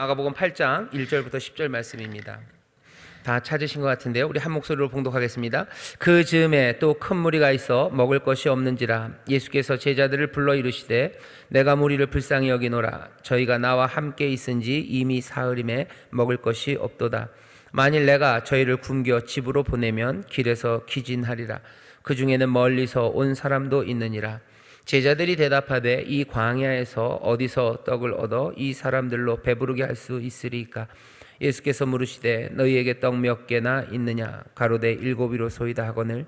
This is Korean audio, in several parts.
마가복음 8장 1절부터 10절 말씀입니다. 다 찾으신 것 같은데요. 우리 한 목소리로 봉독하겠습니다. 그 즈음에 또 큰 무리가 있어 먹을 것이 없는지라 예수께서 제자들을 불러 이르시되 내가 무리를 불쌍히 여기노라. 저희가 나와 함께 있은지 이미 사흘임에 먹을 것이 없도다. 만일 내가 저희를 굶겨 집으로 보내면 길에서 기진하리라. 그 중에는 멀리서 온 사람도 있느니라. 제자들이 대답하되 이 광야에서 어디서 떡을 얻어 이 사람들로 배부르게 할 수 있으리까? 예수께서 물으시되 너희에게 떡 몇 개나 있느냐? 가로되 7이로소이다 하거늘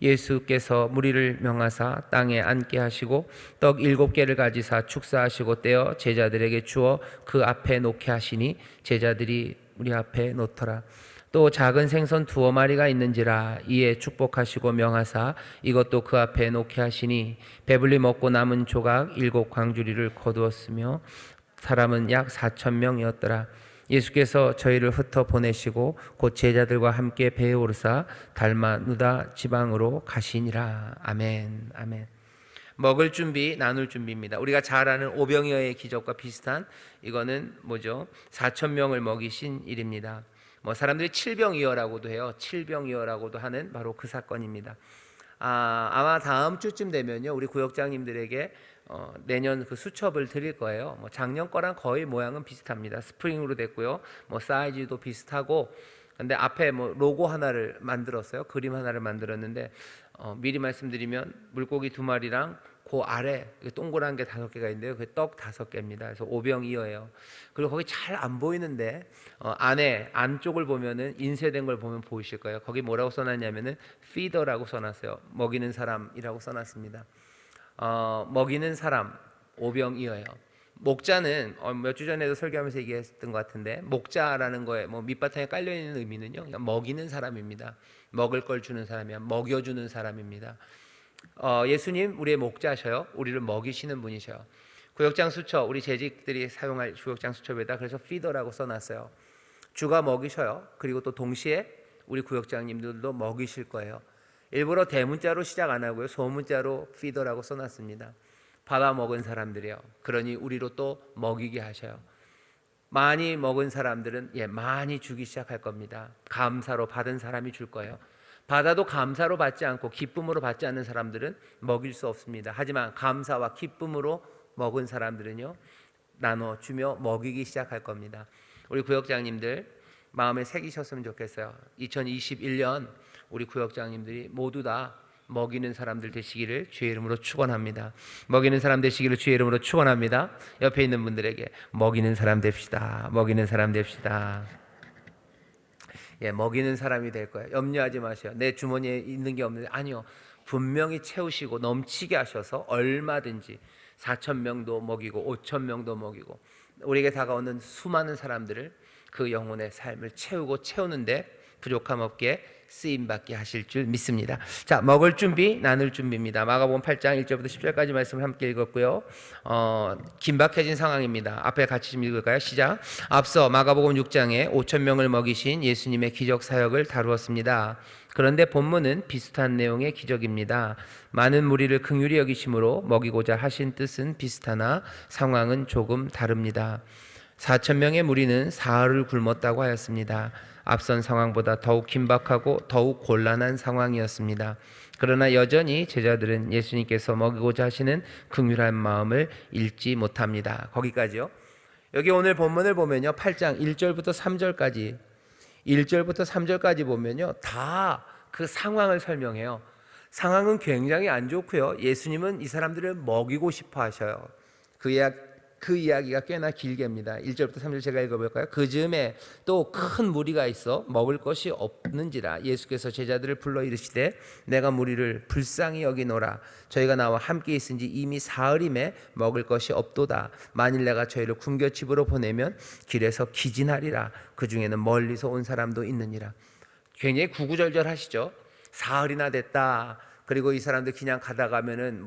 예수께서 무리를 명하사 땅에 앉게 하시고 떡 7개를 가지사 축사하시고 떼어 제자들에게 주어 그 앞에 놓게 하시니 제자들이 우리 앞에 놓더라. 또 작은 생선 2마리가 있는지라 이에 축복하시고 명하사 이것도 그 앞에 놓게 하시니 배불리 먹고 남은 조각 7광주리를 거두었으며 사람은 약 4,000명이었더라. 예수께서 저희를 흩어 보내시고 곧 제자들과 함께 배에 오르사 달마누다 지방으로 가시니라. 아멘. 아멘. 먹을 준비, 나눌 준비입니다. 우리가 잘 아는 오병이어의 기적과 비슷한 이거는 뭐죠? 4,000명을 먹이신 일입니다. 사람들이 칠병이어라고도 해요. 칠병이어라고도 하는 바로 그 사건입니다. 아마 다음 주쯤 되면요, 우리 구역장님들에게 내년 그 수첩을 드릴 거예요. 작년 거랑 거의 모양은 비슷합니다. 스프링으로 됐고요. 사이즈도 비슷하고, 근데 앞에 로고 하나를 만들었어요. 그림 하나를 만들었는데 미리 말씀드리면 물고기 2마리랑 그 아래 동그란 게 5개가 있는데요. 그 떡 5개입니다. 그래서 오병이어예요. 그리고 거기 잘 안 보이는데 안에 안쪽을 보면은 인쇄된 걸 보면 보이실 거예요. 거기 뭐라고 써놨냐면은 feeder라고 써놨어요. 먹이는 사람이라고 써놨습니다. 먹이는 사람 오병이어예요. 목자는 몇 주 전에도 설교하면서 얘기했던 것 같은데 목자라는 거에 밑바탕에 깔려 있는 의미는요, 그냥 먹이는 사람입니다. 먹을 걸 주는 사람이야. 먹여주는 사람입니다. 예수님 우리의 목자셔요. 우리를 먹이시는 분이셔요. 구역장 수첩, 우리 재직들이 사용할 구역장 수첩에다 그래서 피더라고 써놨어요. 주가 먹이셔요. 그리고 또 동시에 우리 구역장님들도 먹이실 거예요. 일부러 대문자로 시작 안 하고요, 소문자로 피더라고 써놨습니다. 받아 먹은 사람들이요, 그러니 우리로 또 먹이게 하셔요. 많이 먹은 사람들은 많이 주기 시작할 겁니다. 감사로 받은 사람이 줄 거예요. 받아도 감사로 받지 않고 기쁨으로 받지 않는 사람들은 먹일 수 없습니다. 하지만 감사와 기쁨으로 먹은 사람들은요, 나눠주며 먹이기 시작할 겁니다. 우리 구역장님들 마음에 새기셨으면 좋겠어요. 2021년 우리 구역장님들이 모두 다 먹이는 사람들 되시기를 주의 이름으로 축원합니다. 먹이는 사람 되시기를 주의 이름으로 축원합니다. 옆에 있는 분들에게 먹이는 사람 됩시다. 먹이는 사람 됩시다. 먹이는 사람이 될 거예요. 염려하지 마세요. 내 주머니에 있는 게 없는데, 아니요, 분명히 채우시고 넘치게 하셔서 얼마든지 4,000명도 먹이고 5,000명도 먹이고 우리에게 다가오는 수많은 사람들을 그 영혼의 삶을 채우고 채우는데 부족함 없게 쓰임받게 하실 줄 믿습니다. 자, 먹을 준비, 나눌 준비입니다. 마가복음 8장 1절부터 10절까지 말씀을 함께 읽었고요. 긴박해진 상황입니다. 앞에 같이 좀 읽을까요? 시작. 앞서 마가복음 6장에 5,000명을 먹이신 예수님의 기적 사역을 다루었습니다. 그런데 본문은 비슷한 내용의 기적입니다. 많은 무리를 긍휼히 여기심으로 먹이고자 하신 뜻은 비슷하나 상황은 조금 다릅니다. 4,000명의 무리는 사흘을 굶었다고 하였습니다. 앞선 상황보다 더욱 긴박하고 더욱 곤란한 상황이었습니다. 그러나 여전히 제자들은 예수님께서 먹이고자 하시는 긍휼한 마음을 잃지 못합니다. 거기까지요. 여기 오늘 본문을 보면요, 8장 1절부터 3절까지 보면요, 다 그 상황을 설명해요. 상황은 굉장히 안 좋고요, 예수님은 이 사람들을 먹이고 싶어 하셔요. 그 이야기가 꽤나 길게입니다. 1절부터 3절 제가 읽어볼까요? 그 즈음에 또 큰 무리가 있어 먹을 것이 없는지라 예수께서 제자들을 불러 이르시되 내가 무리를 불쌍히 여기노라. 저희가 나와 함께 있은지 이미 사흘임에 먹을 것이 없도다. 만일 내가 저희를 굶겨 집으로 보내면 길에서 기진하리라. 그 중에는 멀리서 온 사람도 있느니라. 굉장히 구구절절하시죠. 사흘이나 됐다. 그리고 이 사람들 그냥 가다가면은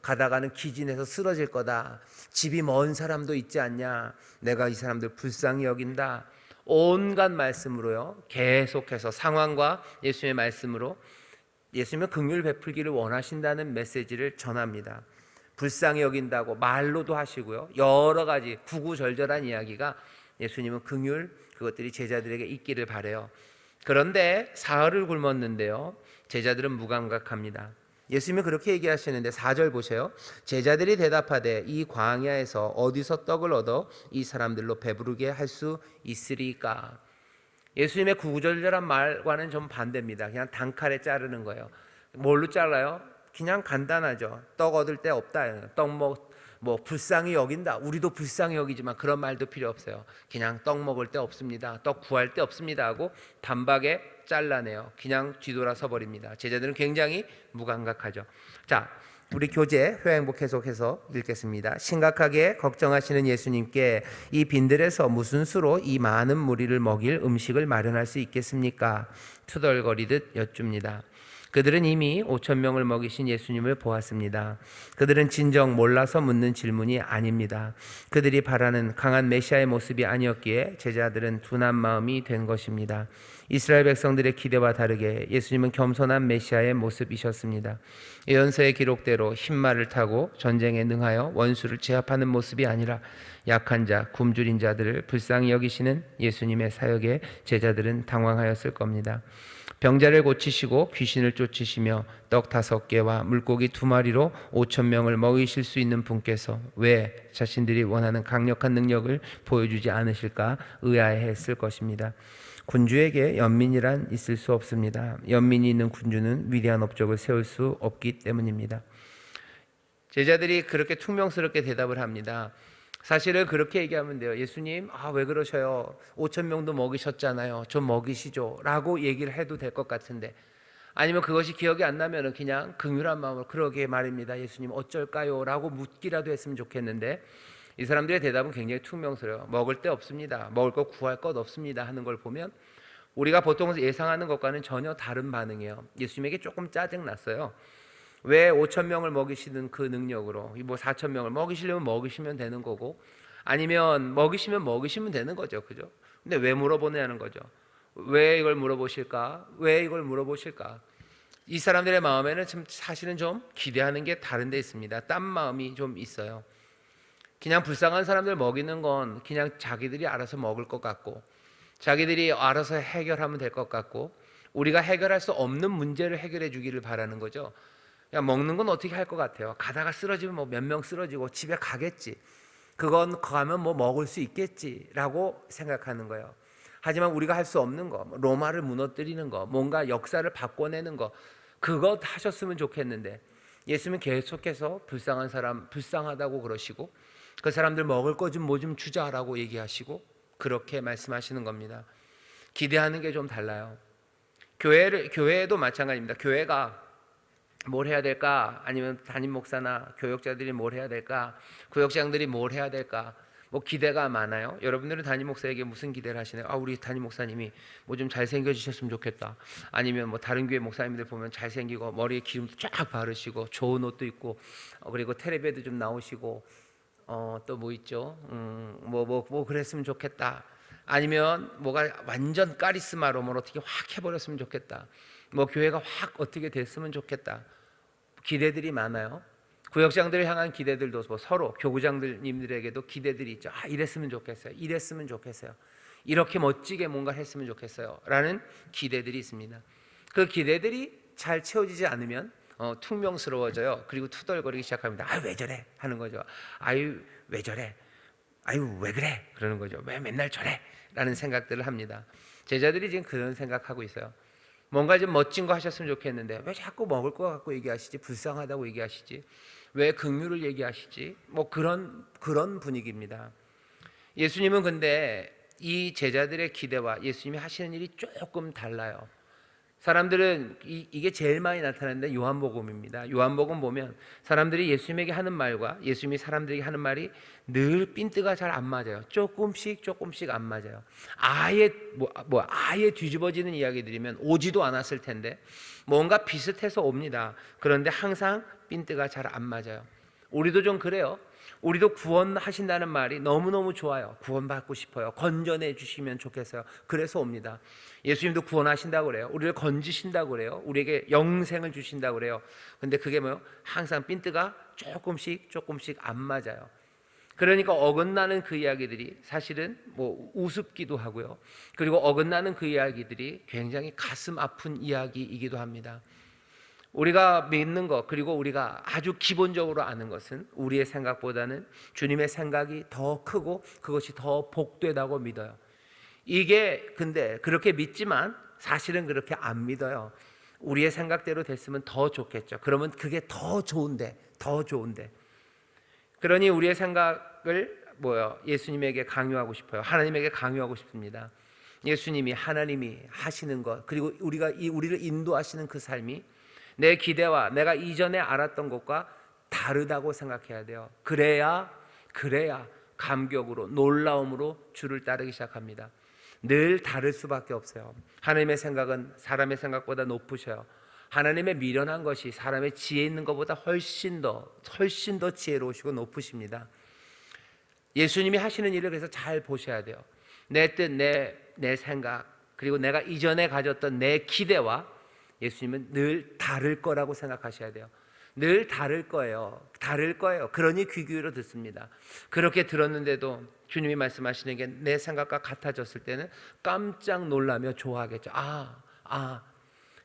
가다가는 기진해서 쓰러질 거다. 집이 먼 사람도 있지 않냐. 내가 이 사람들 불쌍히 여긴다. 온갖 말씀으로요, 계속해서 상황과 예수님의 말씀으로 예수님은 긍휼 베풀기를 원하신다는 메시지를 전합니다. 불쌍히 여긴다고 말로도 하시고요, 여러 가지 구구절절한 이야기가 예수님은 긍휼 그것들이 제자들에게 있기를 바래요. 그런데 사흘을 굶었는데요. 제자들은 무감각합니다. 예수님이 그렇게 얘기하시는데 4절 보세요. 제자들이 대답하되 이 광야에서 어디서 떡을 얻어 이 사람들로 배부르게 할 수 있으리까? 예수님의 구구절절한 말과는 좀 반대입니다. 그냥 단칼에 자르는 거예요. 뭘로 잘라요? 그냥 간단하죠. 떡 얻을 데 없다. 떡 불쌍히 여긴다. 우리도 불쌍히 여기지만 그런 말도 필요 없어요. 그냥 떡 먹을 데 없습니다. 떡 구할 데 없습니다 하고 단박에 잘라내요. 그냥 뒤돌아서 버립니다. 제자들은 굉장히 무감각하죠. 자, 우리 교재 회행복 해석해서 읽겠습니다. 심각하게 걱정하시는 예수님께 이 빈들에서 무슨 수로 이 많은 무리를 먹일 음식을 마련할 수 있겠습니까? 투덜거리듯 여쭙니다. 그들은 이미 5천 명을 먹이신 예수님을 보았습니다. 그들은 진정 몰라서 묻는 질문이 아닙니다. 그들이 바라는 강한 메시아의 모습이 아니었기에 제자들은 둔한 마음이 된 것입니다. 이스라엘 백성들의 기대와 다르게 예수님은 겸손한 메시아의 모습이셨습니다. 예언서의 기록대로 흰말을 타고 전쟁에 능하여 원수를 제압하는 모습이 아니라 약한 자, 굶주린 자들을 불쌍히 여기시는 예수님의 사역에 제자들은 당황하였을 겁니다. 병자를 고치시고 귀신을 쫓으시며 떡 5개와 물고기 2마리로 5천 명을 먹이실 수 있는 분께서 왜 자신들이 원하는 강력한 능력을 보여주지 않으실까 의아해했을 것입니다. 군주에게 연민이란 있을 수 없습니다. 연민이 있는 군주는 위대한 업적을 세울 수 없기 때문입니다. 제자들이 그렇게 퉁명스럽게 대답을 합니다. 사실은 그렇게 얘기하면 돼요. 예수님, 왜 그러셔요? 5천 명도 먹이셨잖아요. 좀 먹이시죠 라고 얘기를 해도 될 것 같은데, 아니면 그것이 기억이 안 나면 그냥 긍휼한 마음으로 그러게 말입니다. 예수님 어쩔까요? 라고 묻기라도 했으면 좋겠는데, 이 사람들의 대답은 굉장히 퉁명스러워요. 먹을 데 없습니다. 먹을 거 구할 것 없습니다 하는 걸 보면 우리가 보통 예상하는 것과는 전혀 다른 반응이에요. 예수님에게 조금 짜증났어요. 왜 5천 명을 먹이시는 그 능력으로 4천 명을 먹이시려면 먹이시면 되는 거고, 아니면 먹이시면 되는 거죠. 그죠? 근데 왜 물어보냐는 거죠. 왜 이걸 물어보실까? 왜 이걸 물어보실까? 이 사람들의 마음에는 사실은 좀 기대하는 게 다른 데 있습니다. 딴 마음이 좀 있어요. 그냥 불쌍한 사람들 먹이는 건 그냥 자기들이 알아서 먹을 것 같고, 자기들이 알아서 해결하면 될 것 같고, 우리가 해결할 수 없는 문제를 해결해 주기를 바라는 거죠. 그냥 먹는 건 어떻게 할 것 같아요? 가다가 쓰러지면 몇 명 쓰러지고 집에 가겠지. 그건 가면 먹을 수 있겠지라고 생각하는 거예요. 하지만 우리가 할 수 없는 거, 로마를 무너뜨리는 거, 뭔가 역사를 바꿔내는 거, 그거 하셨으면 좋겠는데 예수님은 계속해서 불쌍한 사람 불쌍하다고 그러시고, 그 사람들 먹을 거 좀 뭐 좀 주자라고 얘기하시고 그렇게 말씀하시는 겁니다. 기대하는 게 좀 달라요. 교회도 마찬가지입니다. 교회가 뭘 해야 될까? 아니면 담임 목사나 교역자들이 뭘 해야 될까? 구역장들이 뭘 해야 될까? 기대가 많아요. 여러분들은 담임 목사에게 무슨 기대를 하시나요? 우리 담임 목사님이 좀 잘생겨지셨으면 좋겠다. 아니면 다른 교회 목사님들 보면 잘생기고 머리에 기름도 쫙 바르시고 좋은 옷도 입고, 그리고 텔레비에도 좀 나오시고, 또 뭐 있죠? 그랬으면 좋겠다. 아니면 뭐가 완전 카리스마로 어떻게 확 해버렸으면 좋겠다. 교회가 확 어떻게 됐으면 좋겠다. 기대들이 많아요. 구역장들을 향한 기대들도 서로 교구장님들에게도 기대들이 있죠. 이랬으면 좋겠어요. 이랬으면 좋겠어요. 이렇게 멋지게 뭔가 했으면 좋겠어요. 라는 기대들이 있습니다. 그 기대들이 잘 채워지지 않으면 퉁명스러워져요. 그리고 투덜거리기 시작합니다. 왜 저래? 하는 거죠. 왜 저래? 왜 그래? 그러는 거죠. 왜 맨날 저래? 라는 생각들을 합니다. 제자들이 지금 그런 생각하고 있어요. 뭔가 좀 멋진 거 하셨으면 좋겠는데 왜 자꾸 먹을 거 갖고 얘기하시지? 불쌍하다고 얘기하시지? 왜 긍휼을 얘기하시지? 그런 분위기입니다. 예수님은 근데 이 제자들의 기대와 예수님이 하시는 일이 조금 달라요. 사람들은 이게 제일 많이 나타나는데 요한복음입니다. 요한복음 보면 사람들이 예수님에게 하는 말과 예수님이 사람들에게 하는 말이 늘 핀트가 잘 안 맞아요. 조금씩 안 맞아요. 아예 아예 뒤집어지는 이야기들이면 오지도 않았을 텐데 뭔가 비슷해서 옵니다. 그런데 항상 핀트가 잘 안 맞아요. 우리도 좀 그래요. 우리도 구원하신다는 말이 너무너무 좋아요. 구원받고 싶어요. 건져내 주시면 좋겠어요. 그래서 옵니다. 예수님도 구원하신다고 그래요. 우리를 건지신다고 그래요. 우리에게 영생을 주신다고 그래요. 근데 그게 항상 핀트가 조금씩 안 맞아요. 그러니까 어긋나는 그 이야기들이 사실은 뭐 우습기도 하고요. 그리고 어긋나는 그 이야기들이 굉장히 가슴 아픈 이야기이기도 합니다. 우리가 믿는 것, 그리고 우리가 아주 기본적으로 아는 것은 우리의 생각보다는 주님의 생각이 더 크고 그것이 더 복되다고 믿어요. 이게 근데 그렇게 믿지만 사실은 그렇게 안 믿어요. 우리의 생각대로 됐으면 더 좋겠죠. 그러면 그게 더 좋은데. 그러니 우리의 생각을 예수님에게 강요하고 싶어요. 하나님에게 강요하고 싶습니다. 예수님이, 하나님이 하시는 것, 그리고 우리를 인도하시는 그 삶이 내 기대와 내가 이전에 알았던 것과 다르다고 생각해야 돼요. 그래야 감격으로, 놀라움으로 주를 따르기 시작합니다. 늘 다를 수밖에 없어요. 하나님의 생각은 사람의 생각보다 높으셔요. 하나님의 미련한 것이 사람의 지혜 있는 것보다 훨씬 더 지혜로우시고 높으십니다. 예수님이 하시는 일을 그래서 잘 보셔야 돼요. 내 뜻, 내 생각, 그리고 내가 이전에 가졌던 내 기대와 예수님은 늘 다를 거라고 생각하셔야 돼요. 늘 다를 거예요. 그러니 귀 기울여 듣습니다. 그렇게 들었는데도 주님이 말씀하시는 게 내 생각과 같아졌을 때는 깜짝 놀라며 좋아하겠죠.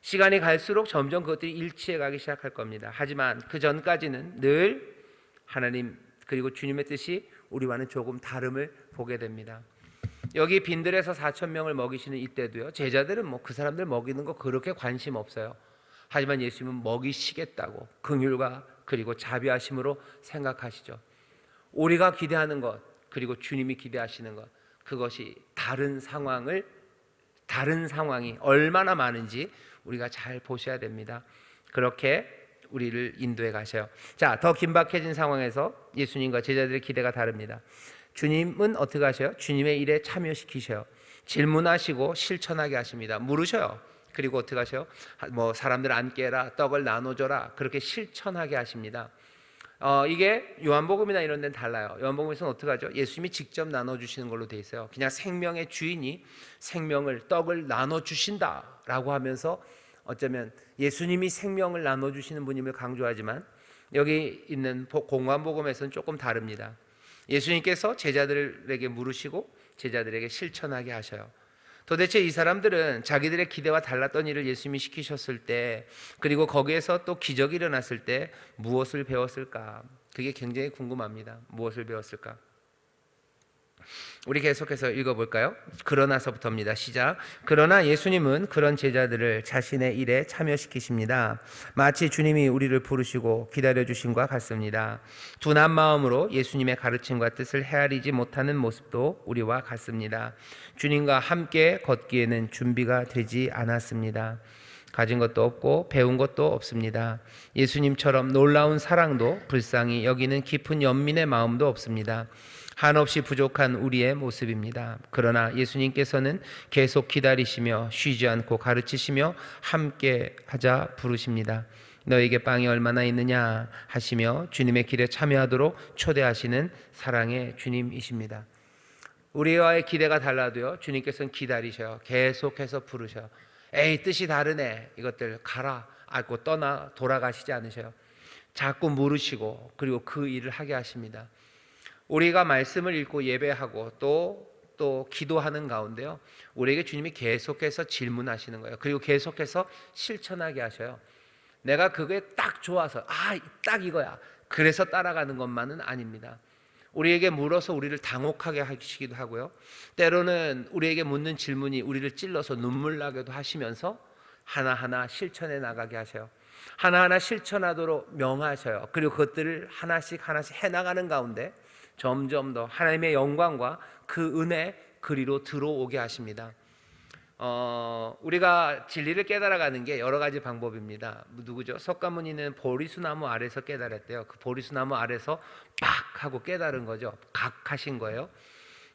시간이 갈수록 점점 그것들이 일치해 가기 시작할 겁니다. 하지만 그 전까지는 늘 하나님 그리고 주님의 뜻이 우리와는 조금 다름을 보게 됩니다. 여기 빈들에서 4,000명을 먹이시는 이때도요, 제자들은 그 사람들 먹이는 거 그렇게 관심 없어요. 하지만 예수님은 먹이시겠다고 긍휼과 그리고 자비하심으로 생각하시죠. 우리가 기대하는 것 그리고 주님이 기대하시는 것, 그것이 다른 상황이 얼마나 많은지 우리가 잘 보셔야 됩니다. 그렇게 우리를 인도해 가셔요. 자, 더 긴박해진 상황에서 예수님과 제자들의 기대가 다릅니다. 주님은 어떻게 하셔요? 주님의 일에 참여시키셔요. 질문하시고 실천하게 하십니다. 물으셔요. 그리고 어떻게 하셔요? 사람들 앉게 해라, 떡을 나눠줘라, 그렇게 실천하게 하십니다. 이게 요한복음이나 이런 데는 달라요. 요한복음에서는 어떻게 하죠? 예수님이 직접 나눠주시는 걸로 돼 있어요. 그냥 생명의 주인이 떡을 나눠주신다라고 하면서 어쩌면 예수님이 생명을 나눠주시는 분임을 강조하지만 여기 있는 공관복음에서는 조금 다릅니다. 예수님께서 제자들에게 물으시고 제자들에게 실천하게 하셔요. 도대체 이 사람들은 자기들의 기대와 달랐던 일을 예수님이 시키셨을 때, 그리고 거기에서 또 기적이 일어났을 때 무엇을 배웠을까? 그게 굉장히 궁금합니다. 무엇을 배웠을까? 우리 계속해서 읽어볼까요? 그러나서부터입니다. 시작. 그러나 예수님은 그런 제자들을 자신의 일에 참여시키십니다. 마치 주님이 우리를 부르시고 기다려주신과 같습니다. 둔한 마음으로 예수님의 가르침과 뜻을 헤아리지 못하는 모습도 우리와 같습니다. 주님과 함께 걷기에는 준비가 되지 않았습니다. 가진 것도 없고 배운 것도 없습니다. 예수님처럼 놀라운 사랑도 불쌍히 여기는 깊은 연민의 마음도 없습니다. 한없이 부족한 우리의 모습입니다. 그러나 예수님께서는 계속 기다리시며 쉬지 않고 가르치시며 함께 하자 부르십니다. 너에게 빵이 얼마나 있느냐 하시며 주님의 길에 참여하도록 초대하시는 사랑의 주님이십니다. 우리와의 기대가 달라도요, 주님께서는 기다리셔요. 계속해서 부르셔요. 에이, 뜻이 다르네, 이것들 가라 하고 돌아가시지 않으셔요. 자꾸 물으시고 그리고 그 일을 하게 하십니다. 우리가 말씀을 읽고 예배하고 또 기도하는 가운데요, 우리에게 주님이 계속해서 질문하시는 거예요. 그리고 계속해서 실천하게 하셔요. 내가 그게 딱 좋아서 딱 이거야, 그래서 따라가는 것만은 아닙니다. 우리에게 물어서 우리를 당혹하게 하시기도 하고요, 때로는 우리에게 묻는 질문이 우리를 찔러서 눈물 나게도 하시면서 하나하나 실천해 나가게 하셔요. 하나하나 실천하도록 명하셔요. 그리고 그것들을 하나씩 해나가는 가운데 점점 더 하나님의 영광과 그 은혜 그리로 들어오게 하십니다. 우리가 진리를 깨달아가는 게 여러 가지 방법입니다. 누구죠? 석가모니는 보리수나무 아래서 깨달았대요. 그 보리수나무 아래서 빡 하고 깨달은 거죠. 각하신 거예요.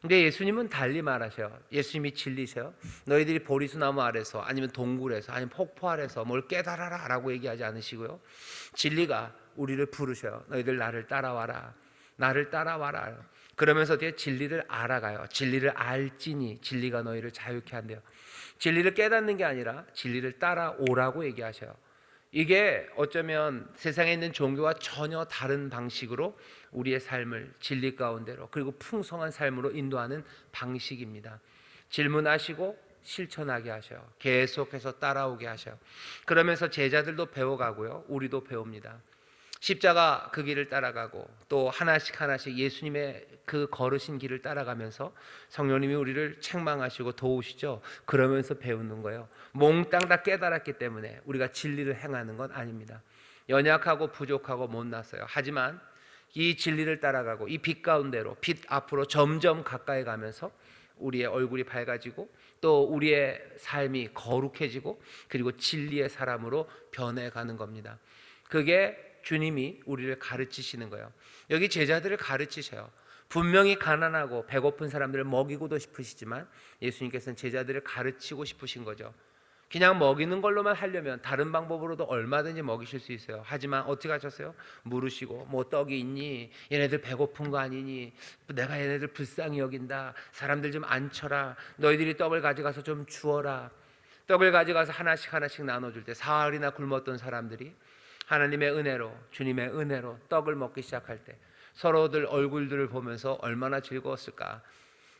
근데 예수님은 달리 말하셔요. 예수님이 진리셔요. 너희들이 보리수나무 아래서 아니면 동굴에서 아니면 폭포 아래서 뭘 깨달아라 라고 얘기하지 않으시고요, 진리가 우리를 부르셔요. 너희들 나를 따라와라. 그러면서 뒤에 진리를 알아가요. 진리를 알지니 진리가 너희를 자유케 한대요. 진리를 깨닫는 게 아니라 진리를 따라오라고 얘기하셔요. 이게 어쩌면 세상에 있는 종교와 전혀 다른 방식으로 우리의 삶을 진리 가운데로 그리고 풍성한 삶으로 인도하는 방식입니다. 질문하시고 실천하게 하셔요. 계속해서 따라오게 하셔요. 그러면서 제자들도 배워가고요, 우리도 배웁니다. 십자가 그 길을 따라가고 또 하나씩 하나씩 예수님의 그 걸으신 길을 따라가면서 성령님이 우리를 책망하시고 도우시죠. 그러면서 배우는 거예요. 몽땅 다 깨달았기 때문에 우리가 진리를 행하는 건 아닙니다. 연약하고 부족하고 못났어요. 하지만 이 진리를 따라가고 이 빛 가운데로, 빛 앞으로 점점 가까이 가면서 우리의 얼굴이 밝아지고 또 우리의 삶이 거룩해지고 그리고 진리의 사람으로 변해가는 겁니다. 그게 주님이 우리를 가르치시는 거예요. 여기 제자들을 가르치셔요. 분명히 가난하고 배고픈 사람들을 먹이고도 싶으시지만 예수님께서는 제자들을 가르치고 싶으신 거죠. 그냥 먹이는 걸로만 하려면 다른 방법으로도 얼마든지 먹이실 수 있어요. 하지만 어떻게 하셨어요? 물으시고 뭐 떡이 있니? 얘네들 배고픈 거 아니니? 내가 얘네들 불쌍히 여긴다. 사람들 좀 앉혀라. 너희들이 떡을 가져가서 좀 주어라. 떡을 가져가서 하나씩 하나씩 나눠줄 때 사흘이나 굶었던 사람들이 하나님의 은혜로, 주님의 은혜로 떡을 먹기 시작할 때 서로들 얼굴들을 보면서 얼마나 즐거웠을까.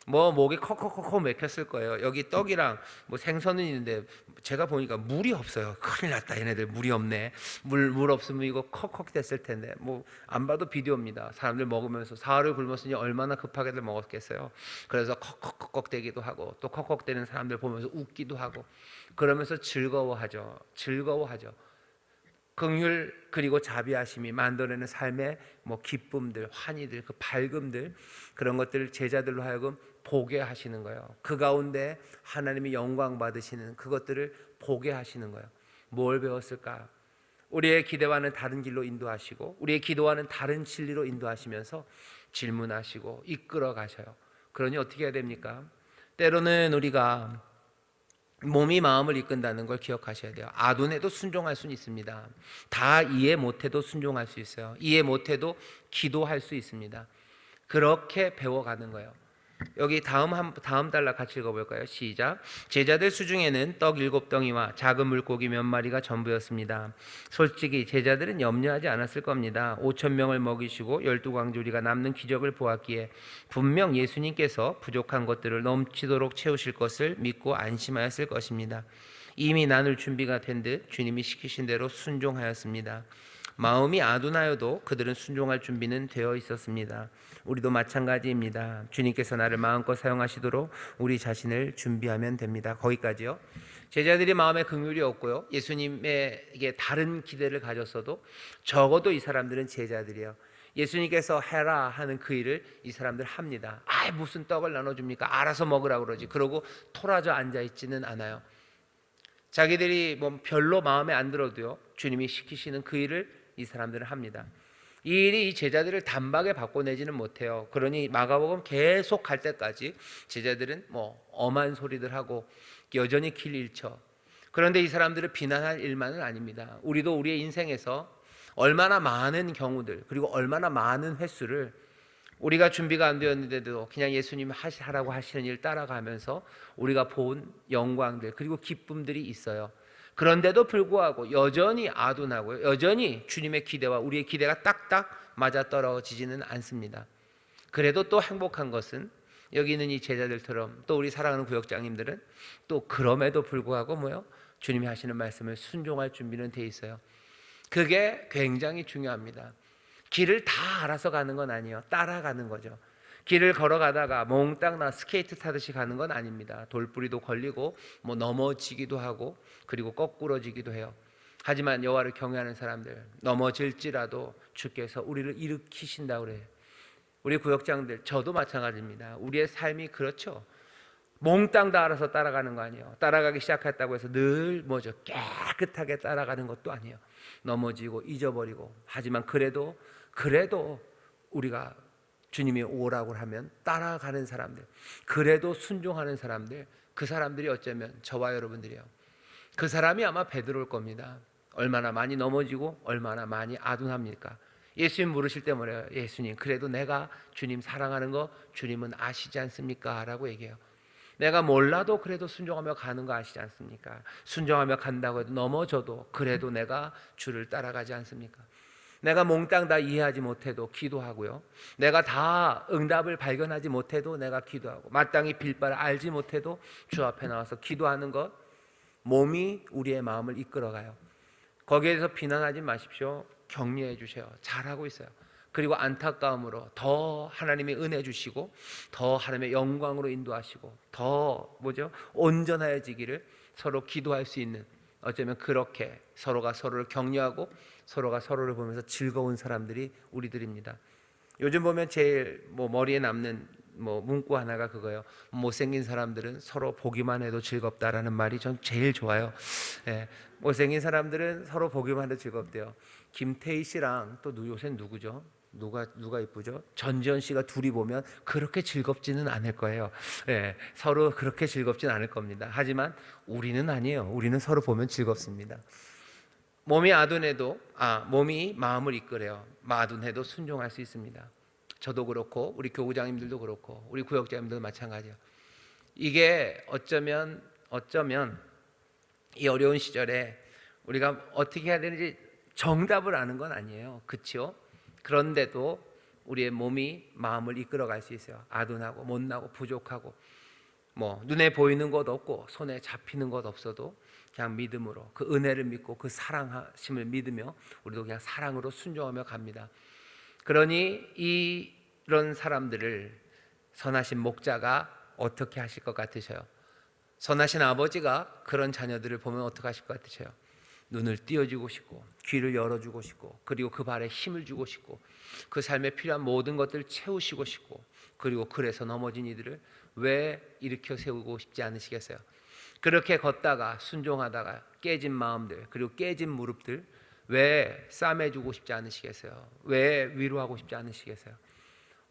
뭐 목이 컥컥컥 맥혔을 거예요. 여기 떡이랑 뭐 생선은 있는데 제가 보니까 물이 없어요. 큰일 났다, 얘네들 물이 없네. 물 없으면 이거 컥컥 됐을 텐데. 뭐 안 봐도 비디오입니다. 사람들 먹으면서 사흘을 굶었으니 얼마나 급하게들 먹었겠어요. 그래서 컥컥컥 되기도 하고 또 컥컥 되는 사람들 보면서 웃기도 하고 그러면서 즐거워하죠. 긍휼 그리고 자비하심이 만들어내는 삶의 뭐 기쁨들, 환희들, 그 밝음들, 그런 것들을 제자들로 하여금 보게 하시는 거예요. 그 가운데 하나님이 영광 받으시는 그것들을 보게 하시는 거예요. 뭘 배웠을까? 우리의 기대와는 다른 길로 인도하시고 우리의 기도와는 다른 진리로 인도하시면서 질문하시고 이끌어 가셔요. 그러니 어떻게 해야 됩니까? 때로는 우리가 몸이 마음을 이끈다는 걸 기억하셔야 돼요. 아둔해도 순종할 수는 있습니다. 다 이해 못해도 순종할 수 있어요. 이해 못해도 기도할 수 있습니다. 그렇게 배워가는 거예요. 여기 다음 달락 같이 읽어볼까요? 시작. 제자들 수중에는 떡 7덩이와 작은 물고기 몇 마리가 전부였습니다. 솔직히 제자들은 염려하지 않았을 겁니다. 5,000명을 먹이시고 12광주리가 남는 기적을 보았기에 분명 예수님께서 부족한 것들을 넘치도록 채우실 것을 믿고 안심하였을 것입니다. 이미 나눌 준비가 된 듯 주님이 시키신 대로 순종하였습니다. 마음이 아둔하여도 그들은 순종할 준비는 되어 있었습니다. 우리도 마찬가지입니다. 주님께서 나를 마음껏 사용하시도록 우리 자신을 준비하면 됩니다. 거기까지요. 제자들이 마음에 긍휼이 없고요, 예수님에게 다른 기대를 가졌어도 적어도 이 사람들은 제자들이에요. 예수님께서 해라 하는 그 일을 이 사람들 합니다. 무슨 떡을 나눠줍니까? 알아서 먹으라 그러지. 그러고 토라져 앉아있지는 않아요. 자기들이 뭐 별로 마음에 안 들어도요, 주님이 시키시는 그 일을 이 사람들은 합니다. 이 일이 이 제자들을 단박에 바꿔내지는 못해요. 그러니 마가복음 계속 갈 때까지 제자들은 뭐 엄한 소리들 하고 여전히 길 잃죠. 그런데 이 사람들을 비난할 일만은 아닙니다. 우리도 우리의 인생에서 얼마나 많은 경우들 그리고 얼마나 많은 횟수를 우리가 준비가 안 되었는데도 그냥 예수님 하라고 하시는 일 따라가면서 우리가 본 영광들 그리고 기쁨들이 있어요. 그런데도 불구하고 여전히 아둔하고요, 여전히 주님의 기대와 우리의 기대가 딱딱 맞아떨어지지는 않습니다. 그래도 또 행복한 것은 여기 있는 이 제자들처럼 또 우리 사랑하는 구역장님들은 또 그럼에도 불구하고 뭐요? 주님이 하시는 말씀을 순종할 준비는 돼 있어요. 그게 굉장히 중요합니다. 길을 다 알아서 가는 건 아니에요. 따라가는 거죠. 길을 걸어가다가 몽땅 나 스케이트 타듯이 가는 건 아닙니다. 돌부리도 걸리고 뭐 넘어지기도 하고 그리고 거꾸러지기도 해요. 하지만 여호와를 경외하는 사람들 넘어질지라도 주께서 우리를 일으키신다고 그래요. 우리 구역장들, 저도 마찬가지입니다. 우리의 삶이 그렇죠. 몽땅 다 알아서 따라가는 거 아니에요. 따라가기 시작했다고 해서 늘 뭐죠? 깨끗하게 따라가는 것도 아니에요. 넘어지고 잊어버리고. 하지만 그래도 우리가 주님이 오라고 하면 따라가는 사람들, 그래도 순종하는 사람들, 그 사람들이 어쩌면 저와 여러분들이요, 그 사람이 아마 베드로일 겁니다. 얼마나 많이 넘어지고 얼마나 많이 아둔합니까? 예수님 물으실 때 뭐래요? 예수님, 그래도 내가 주님 사랑하는 거 주님은 아시지 않습니까? 라고 얘기해요. 내가 몰라도 그래도 순종하며 가는 거 아시지 않습니까? 순종하며 간다고 해도 넘어져도 그래도 내가 주를 따라가지 않습니까? 내가 몽땅 다 이해하지 못해도 기도하고요. 내가 다 응답을 발견하지 못해도 내가 기도하고, 마땅히 빌 바를 알지 못해도 주 앞에 나와서 기도하는 것, 몸이 우리의 마음을 이끌어가요. 거기에 대해서 비난하지 마십시오. 격려해 주세요. 잘하고 있어요. 그리고 안타까움으로 더 하나님의 은혜 주시고, 더 하나님의 영광으로 인도하시고, 더 온전해지기를 서로 기도할 수 있는, 어쩌면 그렇게 서로가 서로를 격려하고 서로가 서로를 보면서 즐거운 사람들이 우리들입니다. 요즘 보면 제일 머리에 남는 문구 하나가 그거예요. 못생긴 사람들은 서로 보기만 해도 즐겁다라는 말이 전 제일 좋아요. 예, 못생긴 사람들은 서로 보기만 해도 즐겁대요. 김태희 씨랑 또 요새 누구죠? 누가 이쁘죠? 전지현 씨가 둘이 보면 그렇게 즐겁지는 않을 거예요. 예, 서로 그렇게 즐겁진 않을 겁니다. 하지만 우리는 아니에요. 우리는 서로 보면 즐겁습니다. 몸이 아둔해도 몸이 마음을 이끌어요. 아둔해도 순종할 수 있습니다. 저도 그렇고 우리 교구장님들도 그렇고 우리 구역장님들도 마찬가지예요. 이게 어쩌면 이 어려운 시절에 우리가 어떻게 해야 되는지 정답을 아는 건 아니에요. 그렇죠? 그런데도 우리의 몸이 마음을 이끌어갈 수 있어요. 아둔하고 못나고 부족하고 눈에 보이는 것 없고 손에 잡히는 것 없어도 그냥 믿음으로 그 은혜를 믿고 그 사랑하심을 믿으며 우리도 그냥 사랑으로 순종하며 갑니다. 그러니 이런 사람들을 선하신 목자가 어떻게 하실 것 같으셔요? 선하신 아버지가 그런 자녀들을 보면 어떻게 하실 것 같으셔요? 눈을 띄워주고 싶고 귀를 열어주고 싶고, 그리고 그 발에 힘을 주고 싶고, 그 삶에 필요한 모든 것들을 채우시고 싶고, 그리고 그래서 넘어진 이들을 왜 일으켜 세우고 싶지 않으시겠어요? 그렇게 걷다가 순종하다가 깨진 마음들, 그리고 깨진 무릎들 왜 싸매주고 싶지 않으시겠어요? 왜 위로하고 싶지 않으시겠어요?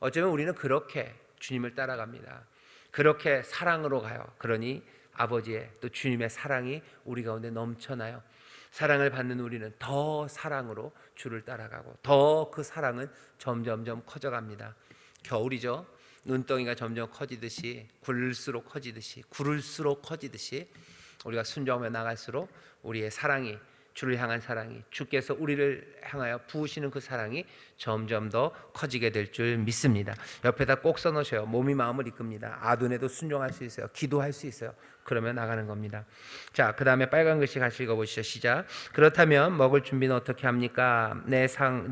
어쩌면 우리는 그렇게 주님을 따라갑니다. 그렇게 사랑으로 가요. 그러니 아버지의 또 주님의 사랑이 우리 가운데 넘쳐나요. 사랑을 받는 우리는 더 사랑으로 주를 따라가고, 더 그 사랑은 점점점 커져갑니다. 겨울이죠. 눈덩이가 점점 커지듯이, 굴수록 커지듯이 우리가 순종하며 나갈수록 우리의 사랑이, 주를 향한 사랑이, 주께서 우리를 향하여 부으시는 그 사랑이 점점 더 커지게 될 줄 믿습니다. 옆에다 꼭 써놓으셔요. 몸이 마음을 이끕니다. 아둔해도 순종할 수 있어요. 기도할 수 있어요. 그러면 나가는 겁니다. 자, 그 다음에 빨간 글씨 같이 읽어보시죠. 시작. 그렇다면 먹을 준비는 어떻게 합니까? 내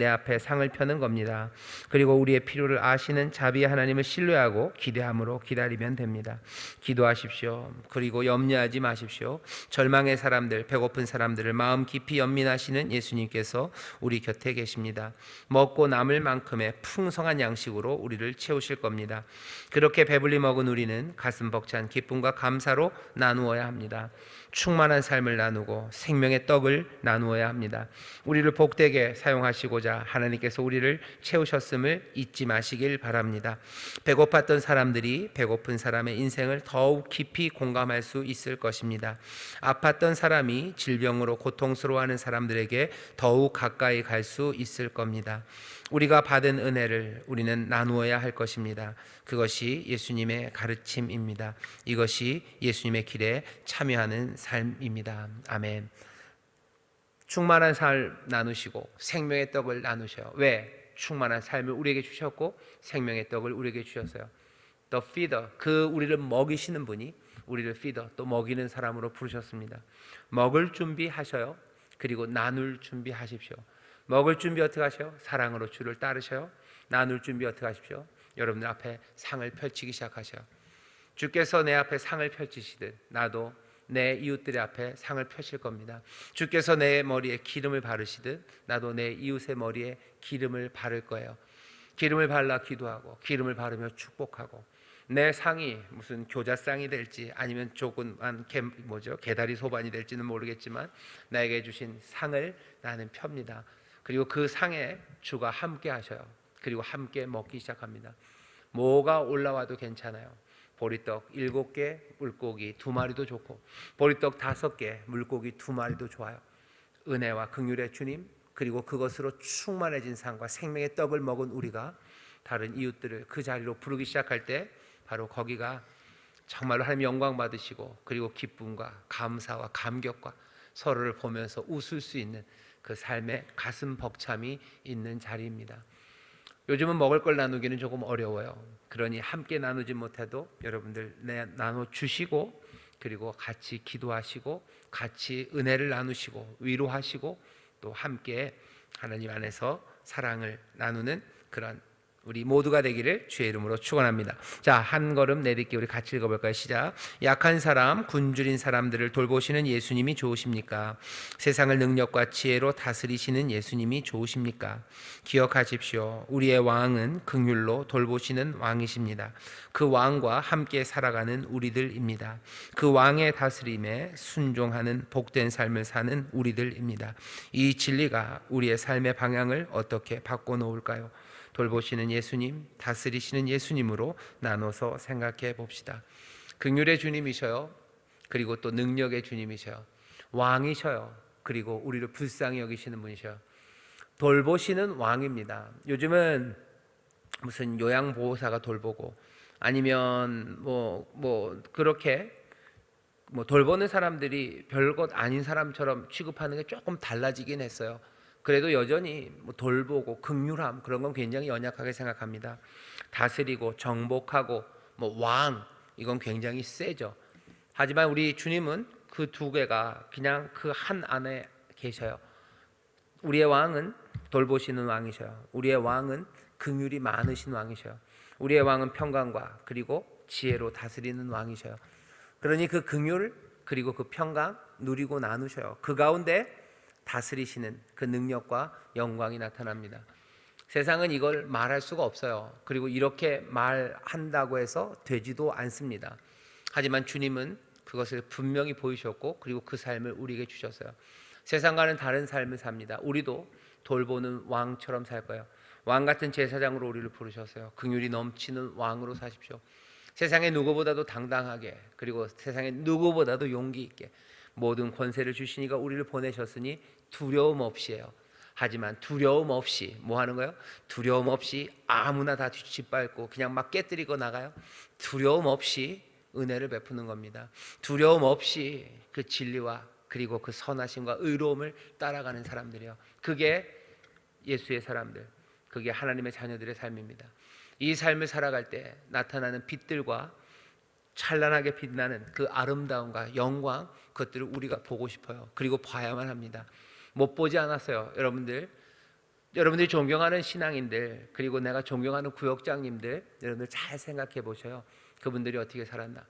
앞에 상을 펴는 겁니다. 그리고 우리의 필요를 아시는 자비의 하나님을 신뢰하고 기대함으로 기다리면 됩니다. 기도하십시오. 그리고 염려하지 마십시오. 절망의 사람들, 배고픈 사람들을 마음 깊이 연민하시는 예수님께서 우리 곁에 계십니다. 먹고 남을 만큼의 풍성한 양식으로 우리를 채우실 겁니다. 그렇게 배불리 먹은 우리는 가슴 벅찬 기쁨과 감사로 나누어야 합니다. 충만한 삶을 나누고 생명의 떡을 나누어야 합니다. 우리를 복되게 사용하시고자 하나님께서 우리를 채우셨음을 잊지 마시길 바랍니다. 배고팠던 사람들이 배고픈 사람의 인생을 더욱 깊이 공감할 수 있을 것입니다. 아팠던 사람이 질병으로 고통스러워하는 사람들에게 더욱 가까이 갈 수 있을 겁니다. 우리가 받은 은혜를 우리는 나누어야 할 것입니다. 그것이 예수님의 가르침입니다. 이것이 예수님의 길에 참여하는 삶입니다. 아멘. 충만한 삶 나누시고 생명의 떡을 나누셔요. 왜? 충만한 삶을 우리에게 주셨고 생명의 떡을 우리에게 주셨어요. The feeder, 그 우리를 먹이시는 분이 우리를 feeder, 또 먹이는 사람으로 부르셨습니다. 먹을 준비하셔요. 그리고 나눌 준비하십시오. 먹을 준비 어떻게 하셔요? 사랑으로 주를 따르셔요. 나눌 준비 어떻게 하십시오? 여러분들 앞에 상을 펼치기 시작하셔요. 주께서 내 앞에 상을 펼치시듯 나도 내 이웃들의 앞에 상을 펼칠 겁니다. 주께서 내 머리에 기름을 바르시듯 나도 내 이웃의 머리에 기름을 바를 거예요. 기름을 발라 기도하고 기름을 바르며 축복하고, 내 상이 무슨 교자상이 될지 아니면 조그만 개다리 소반이 될지는 모르겠지만 나에게 주신 상을 나는 펴니다. 그리고 그 상에 주가 함께 하셔요. 그리고 함께 먹기 시작합니다. 뭐가 올라와도 괜찮아요. 보리떡 7개, 물고기 2마리도 좋고, 보리떡 5개, 물고기 2마리도 좋아요. 은혜와 긍휼의 주님, 그리고 그것으로 충만해진 상과 생명의 떡을 먹은 우리가 다른 이웃들을 그 자리로 부르기 시작할 때 바로 거기가 정말로 하나님 영광 받으시고, 그리고 기쁨과 감사와 감격과 서로를 보면서 웃을 수 있는 그 삶의 가슴 벅참이 있는 자리입니다. 요즘은 먹을 걸 나누기는 조금 어려워요. 그러니 함께 나누지 못해도 여러분들 나눠 주시고, 그리고 같이 기도하시고, 같이 은혜를 나누시고, 위로하시고, 또 함께 하나님 안에서 사랑을 나누는 그런 우리 모두가 되기를 주의 이름으로 축원합니다. 자, 한 걸음 내딛기 우리 같이 읽어볼까요? 시작. 약한 사람, 굶주린 사람들을 돌보시는 예수님이 좋으십니까? 세상을 능력과 지혜로 다스리시는 예수님이 좋으십니까? 기억하십시오. 우리의 왕은 긍휼로 돌보시는 왕이십니다. 그 왕과 함께 살아가는 우리들입니다. 그 왕의 다스림에 순종하는 복된 삶을 사는 우리들입니다. 이 진리가 우리의 삶의 방향을 어떻게 바꿔놓을까요? 돌보시는 예수님, 다스리시는 예수님으로 나눠서 생각해 봅시다. 긍휼의 주님이셔요. 그리고 또 능력의 주님이셔요. 왕이셔요. 그리고 우리를 불쌍히 여기시는 분이셔요. 돌보시는 왕입니다. 요즘은 무슨 요양보호사가 돌보고, 아니면 그렇게 돌보는 사람들이 별것 아닌 사람처럼 취급하는 게 조금 달라지긴 했어요. 그래도 여전히 돌보고 긍휼함, 그런 건 굉장히 연약하게 생각합니다. 다스리고 정복하고 왕, 이건 굉장히 세죠. 하지만 우리 주님은 그 두 개가 그냥 그 한 안에 계셔요. 우리의 왕은 돌보시는 왕이셔요. 우리의 왕은 긍휼이 많으신 왕이셔요. 우리의 왕은 평강과 그리고 지혜로 다스리는 왕이셔요. 그러니 그 긍휼 그리고 그 평강 누리고 나누셔요. 그 가운데 다스리시는 그 능력과 영광이 나타납니다. 세상은 이걸 말할 수가 없어요. 그리고 이렇게 말한다고 해서 되지도 않습니다. 하지만 주님은 그것을 분명히 보이셨고, 그리고 그 삶을 우리에게 주셨어요. 세상과는 다른 삶을 삽니다. 우리도 돌보는 왕처럼 살 거예요. 왕 같은 제사장으로 우리를 부르셨어요. 긍휼이 넘치는 왕으로 사십시오. 세상의 누구보다도 당당하게, 그리고 세상의 누구보다도 용기 있게 모든 권세를 주시니까 우리를 보내셨으니 두려움 없이요. 하지만 두려움 없이 뭐 하는 거예요? 두려움 없이 아무나 다 짓밟고 그냥 막 깨뜨리고 나가요? 두려움 없이 은혜를 베푸는 겁니다. 두려움 없이 그 진리와 그리고 그 선하심과 의로움을 따라가는 사람들이요. 그게 예수의 사람들, 그게 하나님의 자녀들의 삶입니다. 이 삶을 살아갈 때 나타나는 빛들과 찬란하게 빛나는 그 아름다움과 영광, 그것들을 우리가 보고 싶어요. 그리고 봐야만 합니다. 못 보지 않았어요. 여러분들이 존경하는 신앙인들, 그리고 내가 존경하는 구역장님들, 여러분들 잘 생각해 보셔요. 그분들이 어떻게 살았나?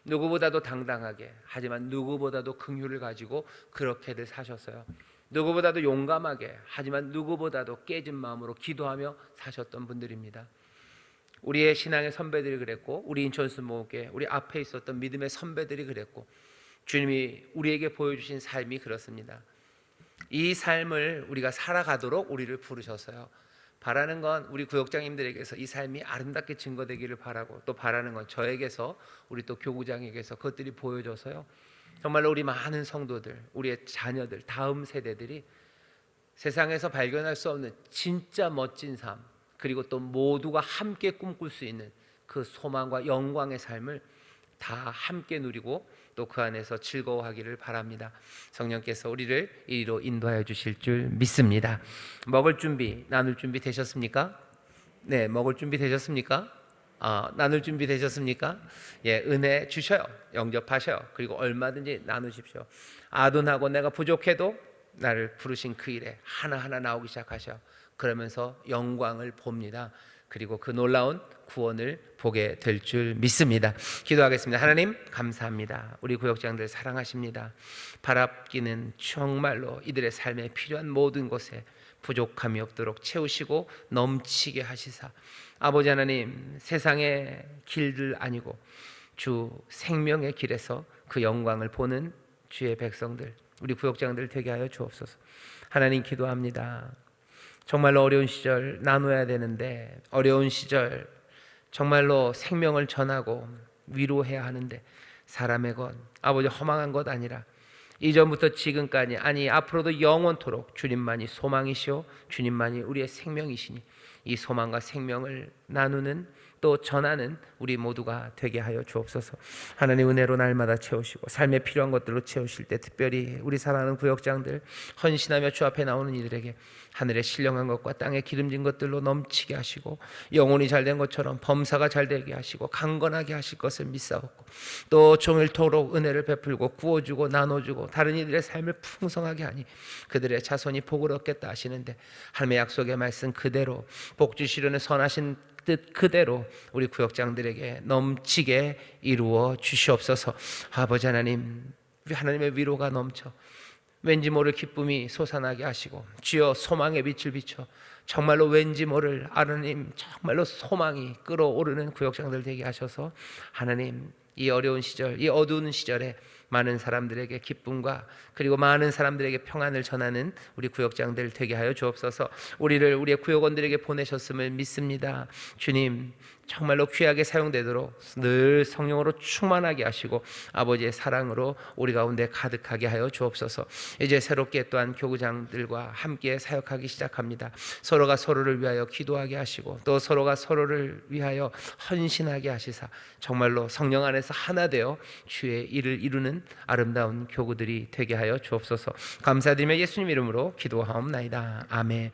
누구보다도 당당하게, 하지만 누구보다도 긍휼을 가지고 그렇게들 사셨어요. 누구보다도 용감하게, 하지만 누구보다도 깨진 마음으로 기도하며 사셨던 분들입니다. 우리의 신앙의 선배들이 그랬고, 우리 인천수 모교회 우리 앞에 있었던 믿음의 선배들이 그랬고, 주님이 우리에게 보여주신 삶이 그렇습니다. 이 삶을 우리가 살아가도록 우리를 부르셨어요. 바라는 건 우리 구역장님들에게서 이 삶이 아름답게 증거되기를 바라고, 또 바라는 건 저에게서, 우리 또 교구장에게서 그것들이 보여져서요, 정말로 우리 많은 성도들, 우리의 자녀들, 다음 세대들이 세상에서 발견할 수 없는 진짜 멋진 삶, 그리고 또 모두가 함께 꿈꿀 수 있는 그 소망과 영광의 삶을 다 함께 누리고 또 그 안에서 즐거워하기를 바랍니다. 성령께서 우리를 이리로 인도하여 주실 줄 믿습니다. 먹을 준비, 나눌 준비 되셨습니까? 네, 먹을 준비 되셨습니까? 나눌 준비 되셨습니까? 예, 은혜 주셔요. 영접하셔요. 그리고 얼마든지 나누십시오. 아둔하고 내가 부족해도 나를 부르신 그 일에 하나하나 나오기 시작하셔. 그러면서 영광을 봅니다. 그리고 그 놀라운 구원을 보게 될 줄 믿습니다. 기도하겠습니다. 하나님 감사합니다. 우리 구역장들 사랑하십니다. 바랍기는 정말로 이들의 삶에 필요한 모든 것에 부족함이 없도록 채우시고 넘치게 하시사, 아버지 하나님, 세상의 길들 아니고 주 생명의 길에서 그 영광을 보는 주의 백성들, 우리 구역장들 되게 하여 주옵소서. 하나님 기도합니다. 정말로 어려운 시절 나눠야 되는데, 어려운 시절 정말로 생명을 전하고 위로해야 하는데, 사람의 것, 아버지 허망한 것 아니라 이전부터 지금까지, 아니 앞으로도 영원토록 주님만이 소망이시오, 주님만이 우리의 생명이시니 이 소망과 생명을 나누는 또 전하는 우리 모두가 되게 하여 주옵소서. 하나님 은혜로 날마다 채우시고 삶에 필요한 것들로 채우실 때 특별히 우리 사랑하는 구역장들 헌신하며 주 앞에 나오는 이들에게 하늘의 신령한 것과 땅에 기름진 것들로 넘치게 하시고 영혼이 잘된 것처럼 범사가 잘되게 하시고 강건하게 하실 것을 믿사옵고 또 종일토록 은혜를 베풀고 구워주고 나눠주고 다른 이들의 삶을 풍성하게 하니 그들의 자손이 복을 얻겠다 하시는데 하나님의 약속의 말씀 그대로 복 주시려는 선하신 뜻 그대로 우리 구역장들에게 넘치게 이루어 주시옵소서. 아버지 하나님, 하나님의 위로가 넘쳐 왠지 모를 기쁨이 솟아나게 하시고 주여 소망의 빛을 비춰 정말로 왠지 모를 하나님 정말로 소망이 끓어오르는 구역장들 되게 하셔서 하나님 이 어려운 시절, 이 어두운 시절에 많은 사람들에게 기쁨과 그리고 많은 사람들에게 평안을 전하는 우리 구역장들 되게 하여 주옵소서. 우리를 우리의 구역원들에게 보내셨음을 믿습니다. 주님 정말로 귀하게 사용되도록 늘 성령으로 충만하게 하시고 아버지의 사랑으로 우리 가운데 가득하게 하여 주옵소서. 이제 새롭게 또한 교구장들과 함께 사역하기 시작합니다. 서로가 서로를 위하여 기도하게 하시고 또 서로가 서로를 위하여 헌신하게 하시사 정말로 성령 안에서 하나 되어 주의 일을 이루는 아름다운 교구들이 되게 하여 주옵소서. 감사드리며 예수님 이름으로 기도하옵나이다. 아멘.